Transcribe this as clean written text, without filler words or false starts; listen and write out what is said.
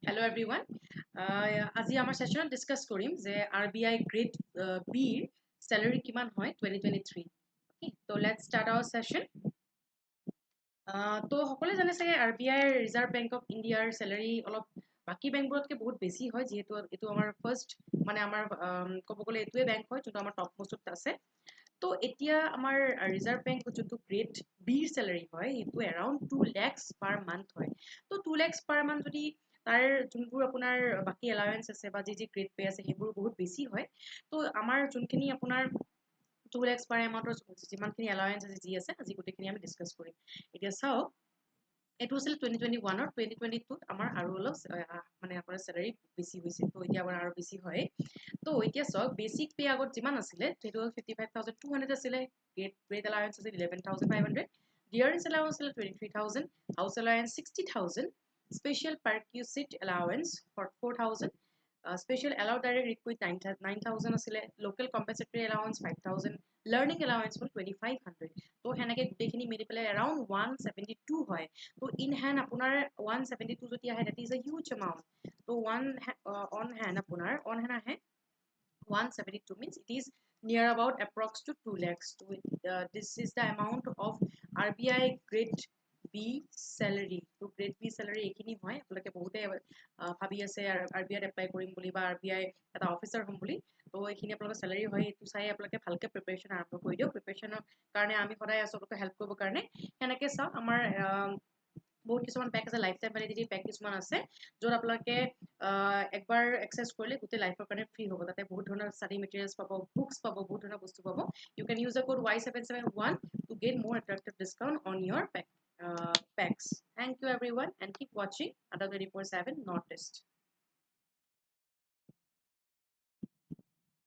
Hello everyone. আজি আমাৰ সেশনত discuss কৰিম যে RBI grade B salary কিমান হয় 2023. Okay, so let's start our session. তো সকলে জানে চাগে RBI ৰিজাৰ্ভ বেংক অফ ইণ্ডিয়াৰ salary অলপ বাকি বেংকবোৰতকৈ বহুত বেছি হয় যেহেতু এটো আমাৰ ফাৰ্স্ট মানে আমাৰ ক'ব গ'লে এটোৱে বেংক হয় যোনটো আমাৰ টপ মোষ্টত আছে তো এতিয়া আমাৰ ৰিজাৰ্ভ বেংক যোনটো গ্ৰেড বিৰ স্যালাৰি হয় এটো এৰাউণ্ড 2 lakhs per month হয় তো 2 lakhs per month যদি তাৰ যোনবোৰ আপোনাৰ বাকি এলাউৱেন্স আছে বা যি গ্ৰেড পে আছে সেইবোৰ বহুত বেছি হয় তো আমাৰ যোনখিনি আপোনাৰ 2 lakhs per amount যিমানখিনি এলাউৱেন্স আছে যি আছে আজি গোটেইখিনি আমি ডিসকাস কৰিম এতিয়া চাওক এটো আছিল 2021 ৰ 2022 আমাৰ আৰু অলপ মানে আপোনাৰ স্যালাৰি বেছি হৈছে তো এতিয়া আমাৰ আৰু বেছি হয় তো এতিয়া চাওক বেসিক পে আগত যিমান আছিলে সেইটো 55200 আছিলে গ্ৰেড এলাউৱেন্স আছিল 11500 ডিয়াৰনেস এলাউৱেন্স আছিল 23000 হাউস এলাউৱেন্স 60000 special perquisite allowance for 4000 special allowed direct requite 9000 asile local compensatory allowance 5000 learning allowance for 2500 তো হেনেকে গুটেখিনি মিলি পেলে around 172 হয় তো in hand apunar 172 joti ahe that is a huge amount so on hand ahe 172 means it is near about approx to 2 lakhs so this is the amount of RBI grade B salary to grade B salary ekhini hoy apolake bahute bhabi ase RBI apply korim boli ba RBI eta officer hom boli to ekhini apolake salary hoy etu sai apolake bhalke preparation arambho kori dio preparation karone ami hoday asolke help kobo karone heneke sa amar বহুত কিছুমান pack আছে life time validity pack কিছুমান আছে য'ত আপোনালোকে একবাৰ access কৰিলে গোটেই লাইফৰ কাৰণে ফ্ৰী হ'ব তাতে বহুত ধৰণৰ ষ্টাডি মেটেৰিয়েলছ পাব বুকছ পাব বহুত ধৰণৰ বস্তু পাব you can use the code Y771 to get more attractive discount on your packs. Thank you everyone and keep watching under 24/7 Northeast.